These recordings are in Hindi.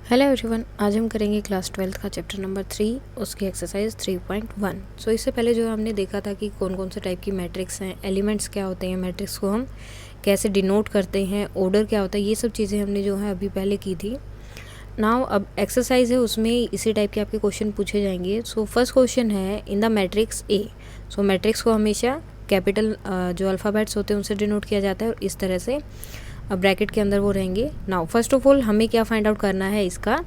हेलो एवरीवन, आज हम करेंगे क्लास 12th का चैप्टर नंबर 3, उसकी एक्सरसाइज 3.1। सो इससे पहले जो हमने देखा था कि कौन कौन से टाइप की मैट्रिक्स हैं, एलिमेंट्स क्या होते हैं, मैट्रिक्स को हम कैसे डिनोट करते हैं, ऑर्डर क्या होता है, ये सब चीज़ें हमने जो है अभी पहले की थी। नाउ अब एक्सरसाइज है, उसमें इसी टाइप के आपके क्वेश्चन पूछे जाएंगे। सो फर्स्ट क्वेश्चन है in the matrix A. So matrix को हमेशा कैपिटल जो अल्फ़ाबेट्स होते हैं उनसे डिनोट किया जाता है और इस तरह से अब ब्रैकेट के अंदर वो रहेंगे। नाउ फर्स्ट ऑफ ऑल हमें क्या फाइंड आउट करना है, इसका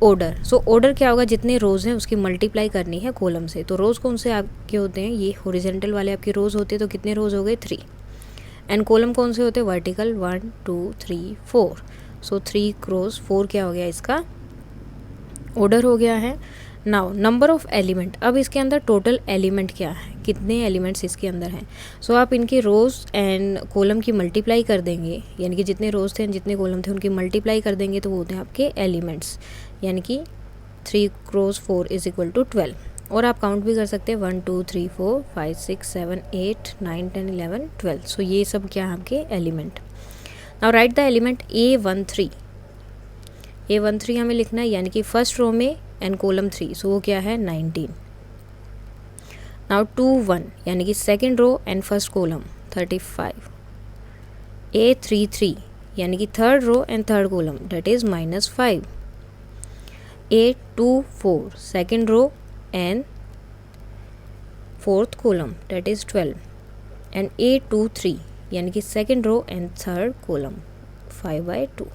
ऑर्डर। सो ऑर्डर क्या होगा, जितने रोज़ हैं उसकी मल्टीप्लाई करनी है कॉलम से। तो रोज़ कौन से आपके होते हैं, ये हॉरिजॉन्टल वाले आपके रोज़ होते हैं, तो कितने रोज़ हो गए 3। एंड कॉलम कौन से होते हैं, वर्टिकल 1 2 3 4। सो 3 क्रॉस 4 क्या हो गया, इसका ऑर्डर हो गया है। नाउ नंबर ऑफ एलिमेंट, अब इसके अंदर टोटल एलिमेंट क्या है, कितने एलिमेंट्स इसके अंदर हैं। सो आप इनके रोज़ एंड कॉलम की मल्टीप्लाई कर देंगे, यानी कि जितने रोज़ थे जितने कॉलम थे उनकी मल्टीप्लाई कर देंगे तो वो होते हैं आपके एलिमेंट्स, यानी कि 3 क्रॉस 4 इज इक्वल टू 12। और आप काउंट भी कर सकते हैं 1 2 3 4 5 6 7 8 9 10 11 12। सो ये सब क्या है आपके element. Now right the element A13। A13 हमें लिखना है, यानी कि फर्स्ट रो में एंड कॉलम 3, सो वो क्या है 19। नाउ 2 1, यानी कि second row and first column 35। A33, यानी कि third row and third column that is -5। A24, second row and fourth column that is 12। And A23, यानी कि second row and third column 5/2।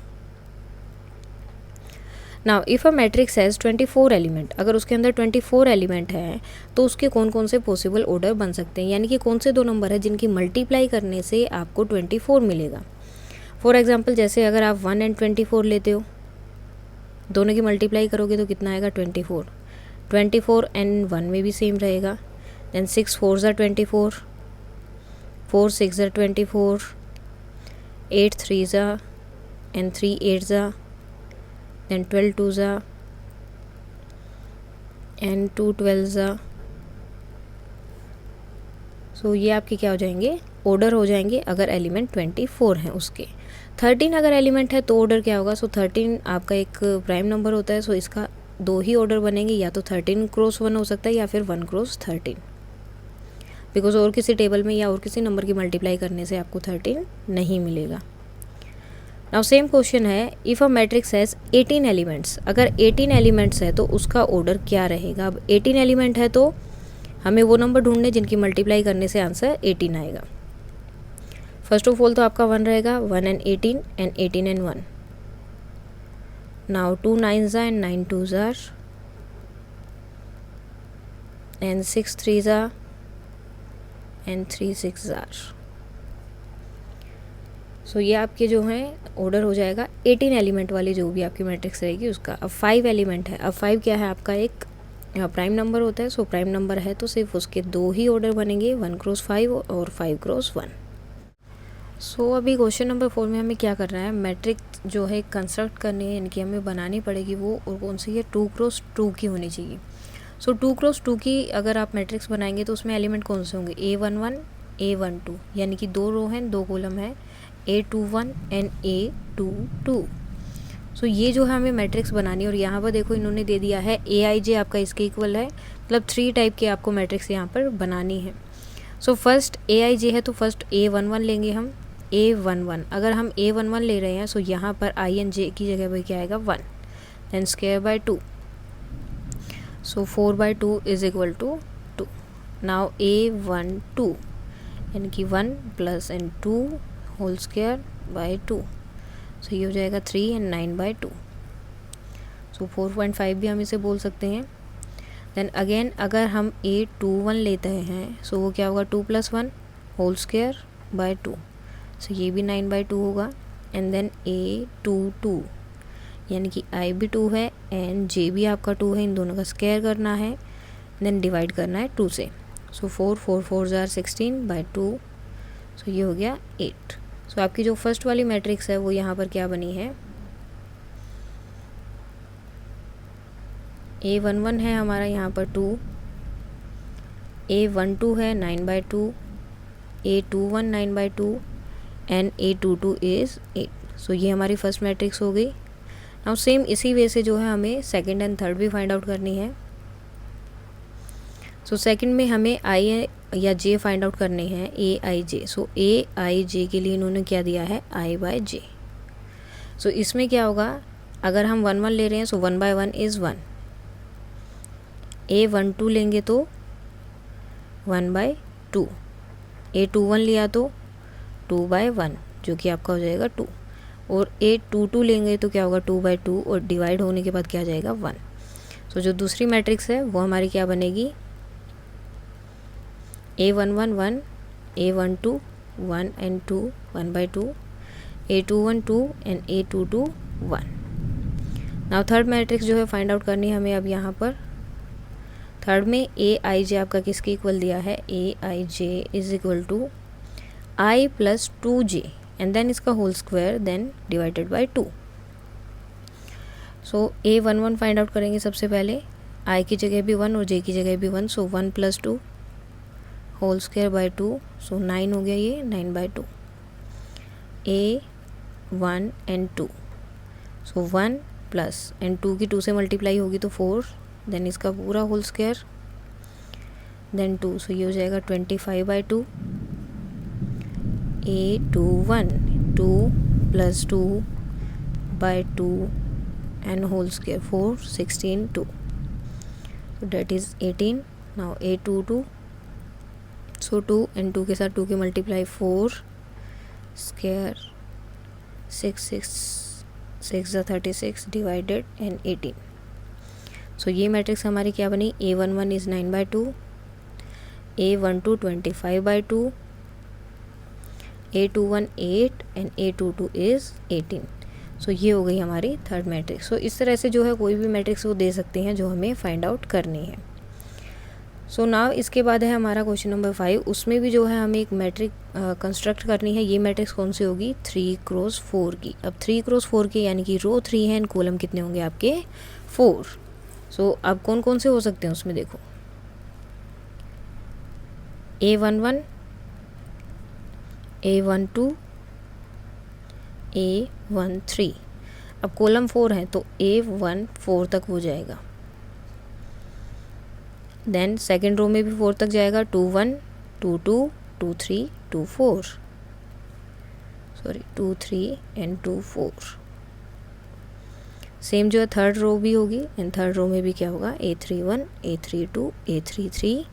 Now if a matrix has 24 element, अगर उसके अंदर 24 एलिमेंट है तो उसके कौन कौन से पॉसिबल ऑर्डर बन सकते हैं, यानी कि कौन से दो नंबर है जिनकी मल्टीप्लाई करने से आपको 24 मिलेगा। फॉर एग्जांपल जैसे अगर आप 1 एंड 24 लेते हो, दोनों की मल्टीप्लाई करोगे तो कितना आएगा 24। 24 एंड 1 में भी सेम रहेगा। देन 6 4 ज़ा 24, 4 6 ज़ा 24, 8 3 ज़ा एंड 3 8 ज़ा, then 12 2 ज़ा एंड 2 12 ज़ा। सो ये आपके क्या हो जाएंगे, ऑर्डर हो जाएंगे अगर एलिमेंट 24 हैं उसके। 13 अगर एलिमेंट है तो ऑर्डर क्या होगा, सो 13 आपका एक प्राइम नंबर होता है, सो इसका दो ही ऑर्डर बनेंगे, या तो 13 क्रॉस 1 हो सकता है या फिर 1 क्रॉस 13, बिकॉज और किसी टेबल में या और किसी नंबर की मल्टीप्लाई करने से आपको 13 नहीं मिलेगा। नाउ सेम क्वेश्चन है, if a matrix has 18 elements, अगर 18 एलिमेंट्स है तो उसका ऑर्डर क्या रहेगा। अब 18 एलिमेंट है तो हमें वो नंबर ढूंढने जिनकी मल्टीप्लाई करने से आंसर 18 आएगा। फर्स्ट ऑफ ऑल तो आपका 1 रहेगा, 1 एंड 18 एंड 18 एंड 1। नाउ 2 9 ज़ा एंड 9 2 ज़ा एंड 6 3 ज़ा एंड 3 6 ज़ा। सो ये आपके जो हैं ऑर्डर हो जाएगा 18 एलिमेंट वाली जो भी आपकी मैट्रिक्स रहेगी उसका। अब 5 एलिमेंट है, अब 5 क्या है आपका एक प्राइम नंबर होता है। सो प्राइम नंबर है तो सिर्फ उसके दो ही ऑर्डर बनेंगे, 1 क्रॉस 5 और 5 क्रॉस 1। सो अभी क्वेश्चन नंबर 4 में हमें क्या करना है, मैट्रिक्स जो है कंस्ट्रक्ट करनी है, इनकी हमें बनानी पड़ेगी वो, और कौन सी है 2 क्रॉस 2 की होनी चाहिए। सो 2 क्रॉस 2 की अगर आप मैट्रिक्स बनाएंगे तो उसमें एलिमेंट कौन से होंगे, A11 A12, यानी कि 2 रो हैं 2 कॉलम है, A21 एंड A22। सो ये जो है हमें मैट्रिक्स बनानी है, और यहाँ पर देखो इन्होंने दे दिया है AIJ आपका इसके इक्वल है, मतलब 3 टाइप के आपको मैट्रिक्स यहाँ पर बनानी है। सो फर्स्ट AIJ है तो फर्स्ट A11 लेंगे हम, A11 अगर हम A11 ले रहे हैं सो यहाँ पर I एंड J की जगह पर क्या आएगा 1, then square by 2, so 4/2 is equal to 2। Now A12 यानी कि 1 plus and 2 whole square by 2, so ये हो जाएगा 3 एंड 9/2, सो 4.5 भी हम इसे बोल सकते हैं। देन अगेन अगर हम A21 लेते हैं सो वो क्या होगा 2 + 1 होल स्क्वायर बाय 2, सो ये भी 9/2 होगा। एंड देन A22 यानी कि I भी 2 है एंड J भी आपका 2 है, इन दोनों का स्क्वायर करना है, देन डिवाइड करना है 2 से, सो 4 4 4 ज़ा 16/2, सो ये हो गया 8। सो आपकी जो फर्स्ट वाली मैट्रिक्स है वो यहाँ पर क्या बनी है, A11 है हमारा यहाँ पर 2, A12 है 9/2, A21 9/2 एंड A22 इज़ 8। सो ये हमारी फर्स्ट मैट्रिक्स हो गई। नाउ सेम इसी वे से जो है हमें सेकंड एंड थर्ड भी फाइंड आउट करनी है। सो सेकंड में हमें आई या जे फाइंड आउट करने हैं, ए I J. So A I जे के लिए इन्होंने क्या दिया है, आई बाय जे। सो इसमें क्या होगा, अगर हम 1 1 ले रहे हैं सो 1 बाय 1 इज़ 1, ए 1 2 लेंगे तो 1 बाय 2, ए 2 1 लिया तो 2 बाय 1 जो कि आपका हो जाएगा 2, और ए 2 2 लेंगे तो क्या होगा 2 बाय 2, और डिवाइड होने के बाद क्या आ जाएगा 1। सो जो दूसरी मैट्रिक्स है वो हमारी क्या बनेगी, A 1 1 1, A 1 2 1 and 2 1 by 2, A 2 1 2 and A 2 2 1। Now third matrix जो है फाइंड आउट करनी है हमें। अब यहाँ पर थर्ड में ए आई जे आपका किसके इक्वल दिया है, A I J is equal to I plus 2j and then इसका whole square then divided by 2। सो ए 1 1 फाइंड आउट करेंगे सबसे पहले, आई की जगह भी 1 और जे की जगह भी 1, so 1 plus 2 whole square by 2, so 9 हो गया ये 9 by 2। A 1 and 2, so 1 plus and 2 की 2 से मल्टीप्लाई होगी तो 4, देन इसका पूरा होल स्क्वायर देन 2, सो ये हो जाएगा 25 by 2। A 2 1 2 plus 2 by 2 and whole square 4 16 2, so that is 18। Now A 2 2, so 2 and 2 के साथ 2 की multiply 4 square 6 6 6 36 divided and 18। So ये मैट्रिक्स हमारी क्या बनी, A 1 1 is 9 by 2, A 1 2 25 by 2, A 2 1 8 and A 2 2 is 18। So ये हो गई हमारी थर्ड मैट्रिक्स। सो इस तरह से जो है कोई भी मैट्रिक्स वो दे सकते हैं जो हमें फाइंड आउट करनी है। सो नाउ इसके बाद है हमारा क्वेश्चन नंबर 5, उसमें भी जो है हमें एक मैट्रिक कंस्ट्रक्ट करनी है। ये मैट्रिक्स कौन सी होगी, 3 क्रॉस 4 की। अब 3 क्रॉस 4 की यानी कि रो 3 है एंड कॉलम कितने होंगे आपके 4। सो अब कौन कौन से हो सकते हैं उसमें देखो, ए 1 1, ए 1 2, ए 1 3। अब कॉलम 4 है तो ए 1 4 तक हो जाएगा, देन सेकेंड रो में भी 4 तक जाएगा, 2 1 2 2 2 3 2 4, सॉरी 2 3 एंड 2 4। सेम जो है थर्ड रो भी होगी एंड थर्ड रो में भी क्या होगा, ए 3 1 ए 3 2 ए 3 3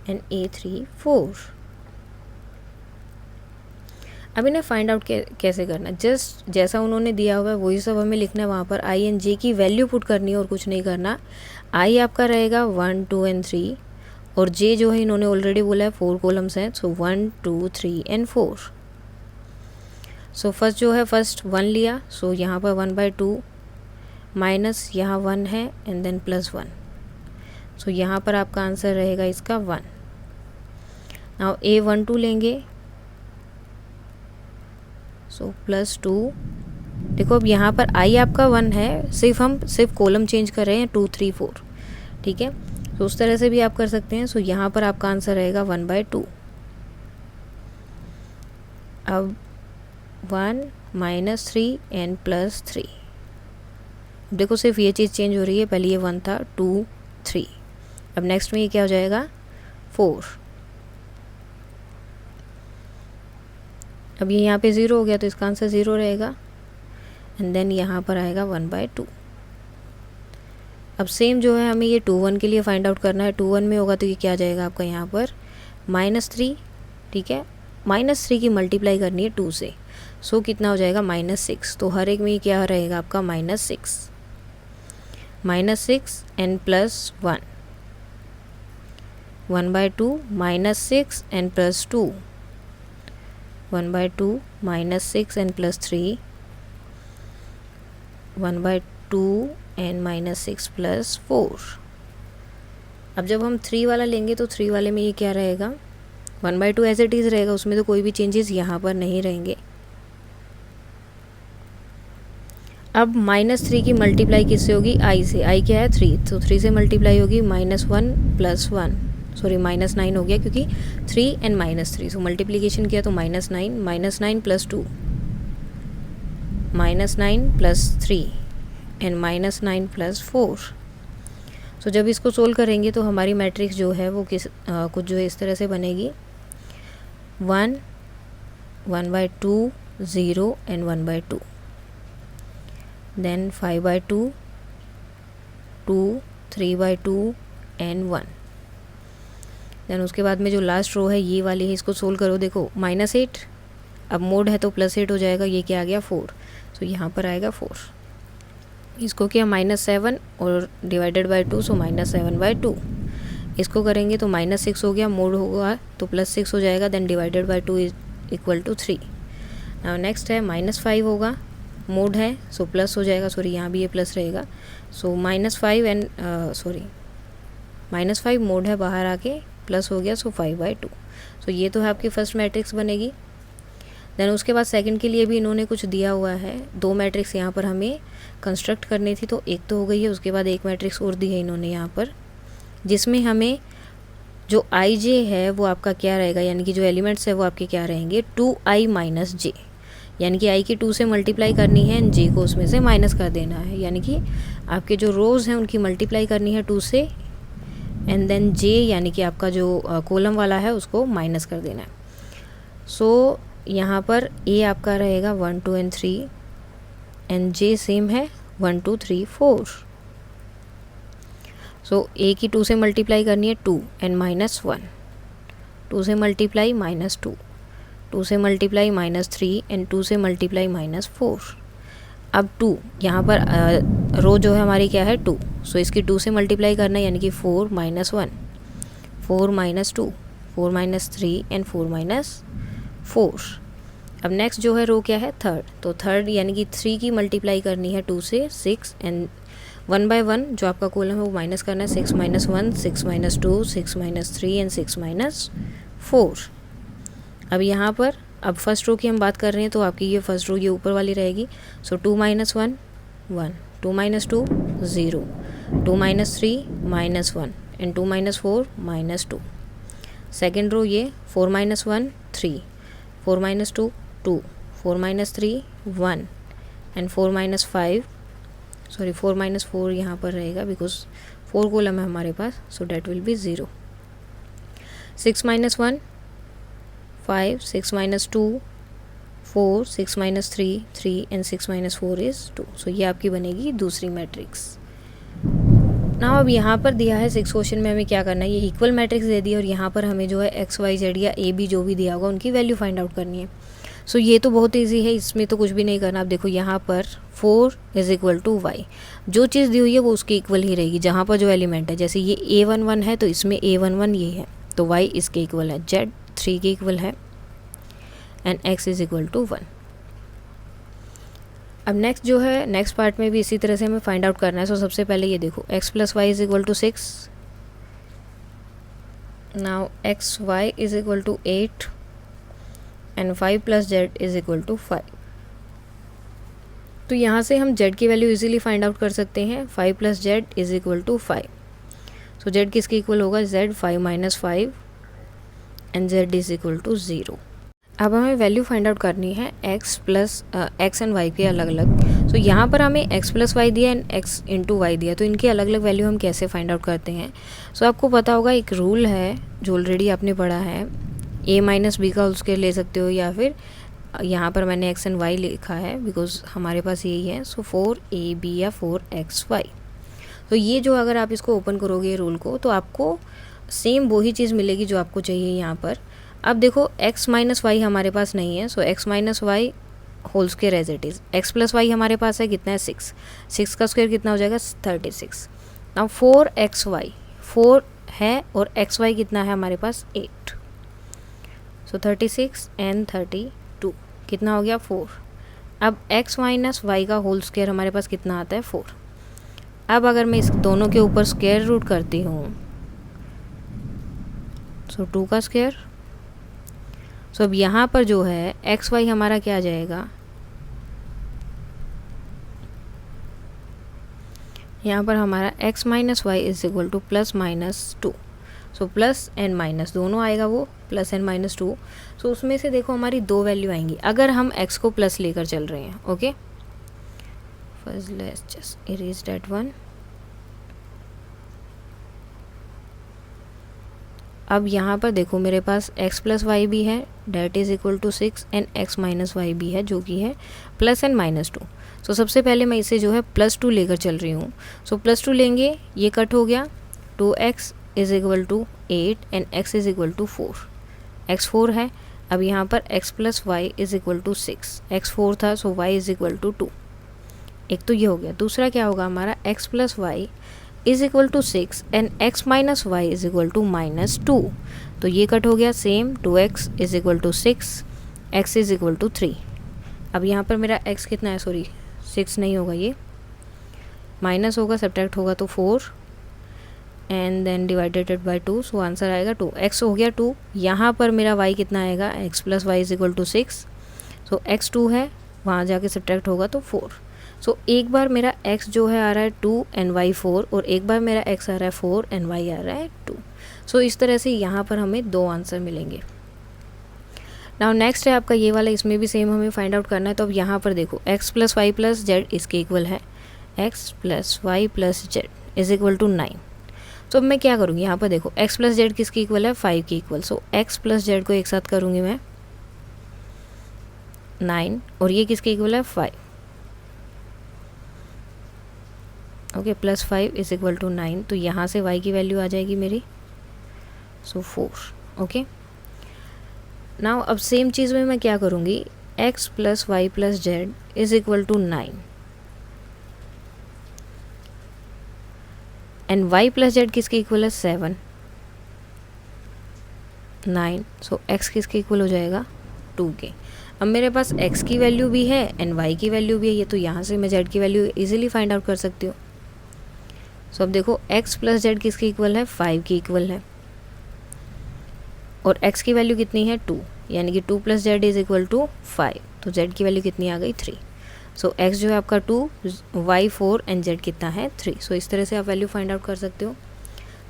एंड ए 3 4। अब इन्हें फाइंड आउट कैसे करना, जस्ट जैसा उन्होंने दिया हुआ है वही सब हमें लिखना है। वहाँ पर आई एंड जे की वैल्यू पुट करनी है और कुछ नहीं करना। आई आपका रहेगा 1 2 एंड 3 और जे जो है इन्होंने ऑलरेडी बोला है 4 कॉलम्स हैं, सो 1 2 3 एंड 4। सो फर्स्ट जो है फर्स्ट 1 लिया, सो यहाँ पर 1 बाय 2 माइनस यहाँ 1 है एंड देन प्लस 1, सो यहाँ पर आपका आंसर रहेगा इसका 1। नाउ ए 1 2 लेंगे, सो प्लस 2। देखो अब यहाँ पर आई आपका 1 है, सिर्फ कॉलम चेंज कर रहे हैं 2 3 4, ठीक है। तो उस तरह से भी आप कर सकते हैं। सो यहाँ पर आपका आंसर रहेगा 1 बाय 2। अब 1 माइनस 3 एंड प्लस 3। देखो सिर्फ ये चीज़ चेंज हो रही है, पहले ये 1 था 2 3, अब नेक्स्ट में ये क्या हो जाएगा 4। अब ये यहाँ पे 0 हो गया तो इसका आंसर 0 रहेगा एंड देन यहाँ पर आएगा 1 बाय 2। अब सेम जो है हमें ये 2 1 के लिए फाइंड आउट करना है। 2 1 में होगा तो ये क्या आ जाएगा आपका यहाँ पर -3, ठीक है। -3 की मल्टीप्लाई करनी है 2 से, सो कितना हो जाएगा -6। तो हर एक में ये क्या रहेगा आपका -6 and plus 1, 1 by 2 -6 and plus 2, 1 by 2 -6 and plus 3, 1 by 2 and -6 plus 4। अब जब हम 3 वाला लेंगे तो 3 वाले में ये क्या रहेगा 1 बाय 2 एज इट इज़ रहेगा, उसमें तो कोई भी चेंजेस यहाँ पर नहीं रहेंगे। अब -3 की मल्टीप्लाई किससे होगी, आई से। आई क्या है 3, तो 3 से मल्टीप्लाई होगी -1 प्लस 1, सॉरी -9 हो गया क्योंकि 3 एंड -3, सो मल्टीप्लिकेशन किया तो -9 प्लस 2, -9 प्लस 3 एंड -9 + 4। सो जब इसको सोल्व करेंगे तो हमारी मैट्रिक्स जो है वो कुछ जो है इस तरह से बनेगी 1, 1/2, 0 एंड 1/2, देन 5/2, 2, 3/2 एंड 1। देन उसके बाद में जो लास्ट रो है ये वाली है, इसको सोल्व करो। देखो -8, अब मोड है तो +8 हो जाएगा, ये क्या आ गया 4, तो यहाँ पर आएगा 4। इसको किया -7 और डिवाइडेड बाय 2, सो -7/2। इसको करेंगे तो -6 हो गया, मोड होगा तो +6 हो जाएगा, then divided by 2 = 3। Now next है -5 होगा, मोड है सो प्लस हो जाएगा, सॉरी यहाँ भी ये प्लस रहेगा, सो -5 एंड -5 मोड है, बाहर आके प्लस हो गया, सो 5/2। सो ये तो है आपकी फर्स्ट मैट्रिक्स बनेगी। देन उसके बाद सेकंड के लिए भी इन्होंने कुछ दिया हुआ है, 2 मैट्रिक्स यहाँ पर हमें कंस्ट्रक्ट करनी थी, तो एक तो हो गई है, उसके बाद एक मैट्रिक्स और दी है इन्होंने यहाँ पर, जिसमें हमें जो i j है वो आपका क्या रहेगा, यानी कि जो एलिमेंट्स है वो आपके क्या रहेंगे 2i - j, यानी कि i की 2 से मल्टीप्लाई करनी है एंड j को उसमें से माइनस कर देना है, यानी कि आपके जो रोज़ हैं उनकी मल्टीप्लाई करनी है 2 से एंड देन j यानी कि आपका जो कॉलम वाला है उसको माइनस कर देना है। सो यहाँ पर a आपका रहेगा 1, 2 एंड 3 एंड j सेम है 1, 2, 3, 4। सो a की 2 से मल्टीप्लाई करनी है 2 एंड -1, 2 से मल्टीप्लाई -2, 2 से मल्टीप्लाई -3 एंड 2 से मल्टीप्लाई -4। अब 2 यहाँ पर रो जो है हमारी क्या है 2, सो इसकी 2 से मल्टीप्लाई करना है, यानी कि 4 - 1, 4 - 2, 4 - 3 एंड 4 - 4। अब नेक्स्ट जो है रो क्या है थर्ड, तो थर्ड यानी कि 3 की मल्टीप्लाई करनी है 2 से 6 एंड 1 बाय 1 जो आपका कॉलम है वो माइनस करना है, 6 - 1, 6 - 2, 6 - 3 एंड 6 - 4। अब यहाँ पर अब फर्स्ट रो की हम बात कर रहे हैं तो आपकी ये फर्स्ट रो ये ऊपर वाली रहेगी, सो 2 - 1, 1, 2 - 2, 0, 2 - 3, -1 एंड 2 - 4, -2। सेकेंड रो ये 4 - 1, 3, 4 - 2, 2, 4 - 3, 1 एंड 4 - 5, सॉरी 4 - 4 यहाँ पर रहेगा बिकॉज 4 कॉलम है हमारे पास, so that will be 0, 6 - 1, 5, 6 - 2, 4, 6 - 3, 3 and 6 - 4 is 2। So ये आपकी बनेगी दूसरी मैट्रिक्स। ना अब यहाँ पर दिया है 6 क्वेश्चन में हमें क्या करना है, ये इक्वल मैट्रिक्स दे दी है और यहाँ पर हमें जो है x, y, z या a, b जो भी दिया होगा उनकी वैल्यू फाइंड आउट करनी है। सो ये तो बहुत ईजी है, इसमें तो कुछ भी नहीं करना। आप देखो यहाँ पर 4 = y, जो चीज़ दी हुई है वो उसके इक्वल ही रहेगी जहाँ पर जो एलिमेंट है, जैसे ये a11 है तो इसमें a11 ये है तो y इसके इक्वल है, z 3 के इक्वल है एंड x = 1। अब नेक्स्ट जो है नेक्स्ट पार्ट में भी इसी तरह से हमें फाइंड आउट करना है। सो सबसे पहले ये देखो x + y = 6, now xy = 8 and 5 + z = 5। तो यहाँ से हम z की वैल्यू इजीली फाइंड आउट कर सकते हैं, 5 + z = 5। सो z किसके इक्वल होगा, z 5 - 5 एंड z = 0। अब हमें वैल्यू फाइंड आउट करनी है x एंड y के अलग अलग। सो यहाँ पर हमें x + y दिया एंड x × y दिया, तो इनके अलग अलग वैल्यू हम कैसे फाइंड आउट करते हैं। सो आपको पता होगा एक रूल है जो ऑलरेडी आपने पढ़ा है, a - b का होल स्क्वायर ले सकते हो, या फिर यहाँ पर मैंने x एंड y लिखा है बिकॉज हमारे पास यही है, सो 4ab या 4xy। तो ये जो अगर आप इसको ओपन करोगे रूल को तो आपको सेम वही चीज़ मिलेगी जो आपको चाहिए यहाँ पर। अब देखो x - y हमारे पास नहीं है, so x - y whole square as it is, x + y हमारे पास है कितना है 6, 6 का स्क्वायर कितना हो जाएगा 36। नाउ 4xy 4 है और xy कितना है हमारे पास 8, सो 36 एंड 32 कितना हो गया 4। अब x - y का होल स्क्वायर हमारे पास कितना आता है 4। अब अगर मैं इस दोनों के ऊपर स्क्वायर रूट करती हूँ, सो 2 का स्क्वायर। सो अब यहाँ पर जो है एक्स वाई हमारा क्या आ जाएगा, यहाँ पर हमारा x - y = +-2। So plus and minus दोनों आएगा, वो प्लस एंड -2। सो उसमें से देखो हमारी दो वैल्यू आएंगी अगर हम x को प्लस लेकर चल रहे हैं। Okay, alpha is less, just erase that one. अब यहाँ पर देखो मेरे पास x प्लस वाई भी है that is equal to 6 and x minus Y भी है जो कि है प्लस एंड माइनस 2. सो सबसे पहले मैं इसे जो है +2 लेकर चल रही हूँ. सो +2 लेंगे, ये कट हो गया. 2x is equal to 8 and x is equal to 4. x 4 है. अब यहाँ पर x plus Y is equal to 6. x 4 था so y is equal to 2. एक तो ये हो गया. दूसरा क्या होगा हमारा, x plus Y is equal to 6 and x minus Y is equal to -2. तो ये कट हो गया. Same 2x is equal to 6, x is equal to 3. अब यहाँ पर मेरा x कितना है, सॉरी 6 नहीं होगा, ये माइनस होगा, सब्ट्रैक्ट होगा तो 4 and then divided by 2. So answer आएगा 2. x हो गया 2. यहाँ पर मेरा y कितना आएगा, x plus Y is equal to 6. So x 2 है, वहाँ जाके सब्ट्रैक्ट होगा तो 4. सो एक बार मेरा x जो है आ रहा है 2 एंड y 4 और एक बार मेरा x आ रहा है 4 एंड y आ रहा है 2. सो इस तरह से यहाँ पर हमें 2 आंसर मिलेंगे. नाउ नेक्स्ट है आपका ये वाला, इसमें भी सेम हमें फाइंड आउट करना है. तो अब यहाँ पर देखो x plus Y plus Z इसके इक्वल है x plus Y plus Z is equal to 9. तो अब मैं क्या करूँगी, यहाँ पर देखो x प्लस जेड किसकी इक्वल है, 5 की इक्वल. सो x प्लस जेड को एक साथ करूँगी मैं 9 और ये किसके इक्वल है 5. Okay, plus 5 is equal to 9. तो यहाँ से y की वैल्यू आ जाएगी मेरी, सो 4. ओके, नाउ अब सेम चीज़ में मैं क्या करूँगी, x plus Y plus Z is equal to 9 and y plus Z किसके इक्वल है 7, 9. सो x किसके इक्वल हो जाएगा 2 के. अब मेरे पास x की वैल्यू भी है एंड y की वैल्यू भी है, ये तो यहाँ से मैं z की वैल्यू इजीली फाइंड आउट कर सकती हूँ. सो अब देखो x प्लस जेड किसके इक्वल है, 5 की इक्वल है और x की वैल्यू कितनी है 2, यानी कि 2 plus Z is equal to 5. तो z की वैल्यू कितनी आ गई 3. सो x जो है आपका 2, y 4 एंड z कितना है 3. सो इस तरह से आप वैल्यू फाइंड आउट कर सकते हो.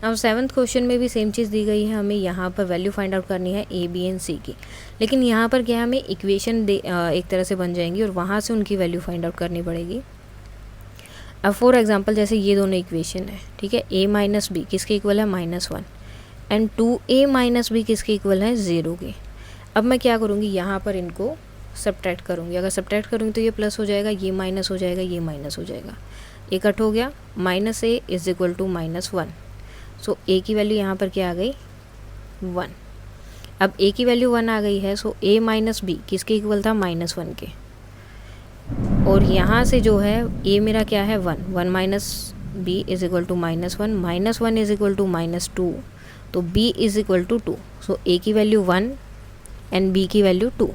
अब 7th क्वेश्चन में भी सेम चीज़ दी गई है, हमें यहाँ पर वैल्यू फाइंड आउट करनी है a b एंड c की. लेकिन यहाँ पर क्या है, हमें इक्वेशन एक तरह से बन जाएंगी और वहाँ से उनकी वैल्यू फाइंड आउट करनी पड़ेगी. अब फॉर एग्जांपल जैसे ये दोनों इक्वेशन है, ठीक है, a माइनस बी किसके इक्वल है -1 एंड 2a माइनस बी किसके इक्वल है 0 के. अब मैं क्या करूँगी, यहाँ पर इनको सब्ट्रैक्ट करूँगी. अगर सब्ट्रैक्ट करूँगी तो ये प्लस हो जाएगा, ये माइनस हो जाएगा, ये माइनस हो जाएगा, ये कट हो गया. -a is equal to -1. So a की वैल्यू यहाँ पर क्या आ गई 1. अब a की वैल्यू 1 आ गई है, सो a माइनस बी किसके इक्वल था -1 के. और यहाँ से जो है a मेरा क्या है 1 minus B is equal to -1 -1 is equal to -2. तो b is equal to 2. So a की वैल्यू 1 एंड b की वैल्यू 2.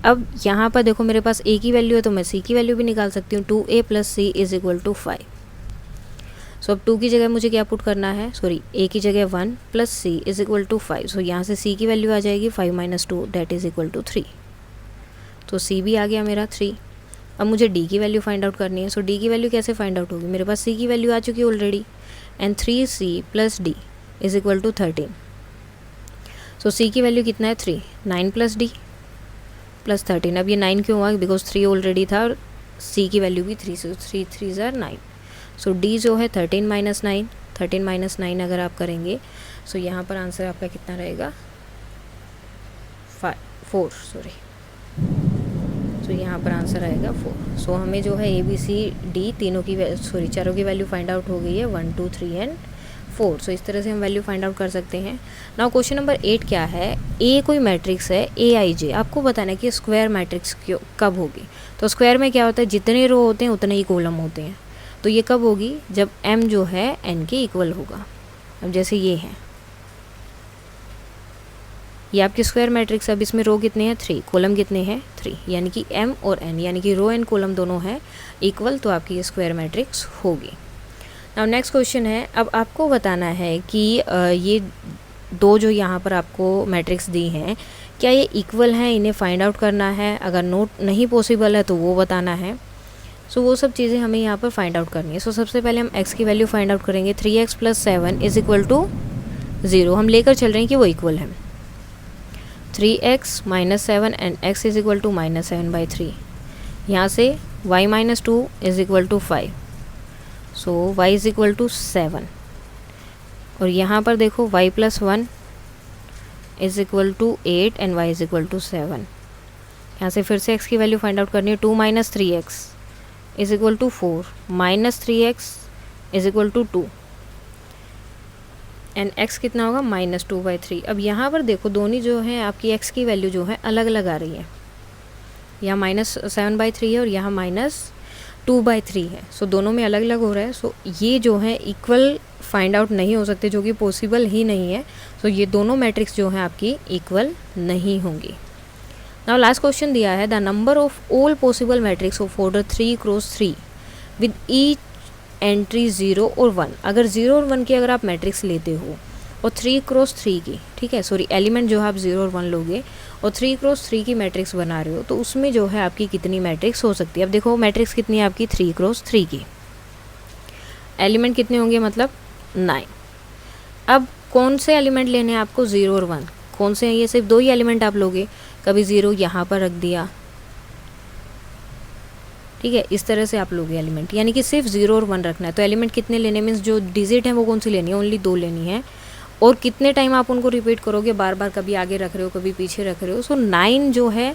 अब यहाँ पर देखो मेरे पास a की वैल्यू है तो मैं c की वैल्यू भी निकाल सकती हूँ. 2a plus c is equal to 5. So अब 2 की जगह मुझे क्या पुट करना है, सॉरी a की जगह 1 plus c is equal to 5. So यहाँ से c की वैल्यू आ जाएगी 5 minus 2 that is equal to 3. तो c भी आ गया मेरा 3. अब मुझे d की वैल्यू फाइंड आउट करनी है. सो d की वैल्यू कैसे फाइंड आउट होगी, मेरे पास c की वैल्यू आ चुकी है already and 3c plus d is equal to 13. So c की वैल्यू कितना है 3, 9 प्लस d प्लस 13. अब ये 9 क्यों हुआ, बिकॉज 3 ऑलरेडी था और c की वैल्यू भी 3, सो 3 3 ज़ार 9. सो d जो है 13 माइनस 9, 13 माइनस 9 अगर आप करेंगे सो यहाँ पर आंसर आपका कितना रहेगा 4. सॉरी, सो यहाँ पर आंसर आएगा 4. सो हमें जो है a b c d तीनों की चारों की वैल्यू फाइंड आउट हो गई है 1 2 3 एंड 4. सो इस तरह से हम वैल्यू फाइंड आउट कर सकते हैं. नाउ क्वेश्चन नंबर 8 क्या है, a कोई मैट्रिक्स है aij, आपको बताना है कि स्क्वायर मैट्रिक्स कब होगी. तो स्क्वायर में क्या होता है, जितने रो होते हैं उतने ही कॉलम होते हैं. तो ये कब होगी, जब m जो है n के इक्वल होगा. अब जैसे ये है, ये आपकी स्क्वायर मैट्रिक्स. अब इसमें रो कितने हैं 3, कॉलम कितने हैं 3, यानी कि m और n यानी कि रो एंड कॉलम दोनों हैं इक्वल, तो आपकी ये स्क्वायर मैट्रिक्स होगी. नाउ नेक्स्ट क्वेश्चन है, अब आपको बताना है कि ये दो जो यहाँ पर आपको मैट्रिक्स दी हैं क्या ये इक्वल हैं, इन्हें फाइंड आउट करना है. अगर नोट नहीं पॉसिबल है तो वो बताना है. सो वो सब चीज़ें हमें यहाँ पर फाइंड आउट करनी है. सो सबसे पहले हम x की वैल्यू फाइंड आउट करेंगे. 3x plus 7 is equal to 0. हम लेकर चल रहे हैं कि वो इक्वल है. 3x minus 7 and x is equal to -7/3. यहाँ से y minus 2 is equal to 5, so y is equal to 7। और यहाँ पर देखो y plus 1 is equal to 8 and y is equal to 7। यहाँ से फिर से x की वैल्यू फाइंड आउट करनी है। 2 minus 3x is equal to 4, minus 3x is equal to 2 and x कितना होगा माइनस 2/3। अब यहाँ पर देखो दोनों जो है आपकी x की वैल्यू जो है अलग अलग आ रही है। यहाँ माइनस 7/3 है और यहाँ माइनस 2/3 है। सो दोनों में अलग अलग हो रहा है। सो ये जो है इक्वल फाइंड आउट नहीं हो सकते, जो कि पॉसिबल ही नहीं है। सो ये दोनों मैट्रिक्स जो है आपकी इक्वल नहीं होंगी। नाउ लास्ट क्वेश्चन दिया है the number of all possible matrix of order 3x3 with each entry 0 और 1। अगर 0 और 1 की अगर आप मैट्रिक्स लेते हो और 3x3 की, ठीक है, सॉरी एलिमेंट जो है आप 0 और 1 लोगे और 3x3 की मैट्रिक्स बना रहे हो, तो उसमें जो है आपकी कितनी मैट्रिक्स हो सकती है। अब देखो मैट्रिक्स कितनी है आपकी 3x3 की, एलिमेंट कितने होंगे मतलब 9। अब कौन से एलिमेंट लेने हैं आपको 0 और 1, कौन से हैं ये, सिर्फ दो ही एलिमेंट आप लोगे। कभी 0 यहाँ पर रख दिया, ठीक है, इस तरह से आप लोगे एलिमेंट, यानी कि सिर्फ 0 और 1 रखना है। तो एलिमेंट कितने लेने मीन्स जो डिजिट है वो कौन सी लेनी है, ओनली 2 लेनी है। और कितने टाइम आप उनको रिपीट करोगे, बार बार, कभी आगे रख रहे हो कभी पीछे रख रहे हो। सो 9 जो है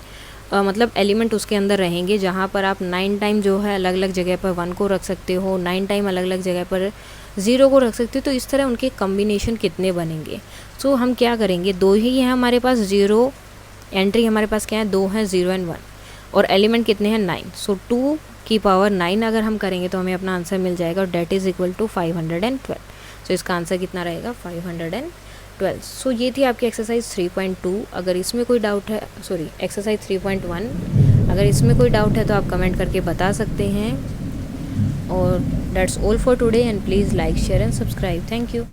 मतलब एलिमेंट उसके अंदर रहेंगे, जहाँ पर आप 9 टाइम जो है अलग अलग जगह पर 1 को रख सकते हो, 9 टाइम अलग अलग जगह पर 0 को रख सकते हो। तो इस तरह उनके कम्बिनेशन कितने बनेंगे। सो हम क्या करेंगे, 2 ही हैं हमारे पास, 0 एंट्री हमारे पास क्या है 2 हैं, 0 एंड 1, और एलिमेंट कितने हैं 9। सो 2 की पावर 9 अगर हम करेंगे तो हमें अपना आंसर मिल जाएगा, और डेट इज़ इक्वल टू 512। सो इसका आंसर कितना रहेगा 512। सो ये थी आपकी एक्सरसाइज 3.2। अगर इसमें कोई डाउट है, सॉरी एक्सरसाइज 3.1, अगर इसमें कोई डाउट है तो आप कमेंट करके बता सकते हैं। और that's all for today and please like share and subscribe. Thank you.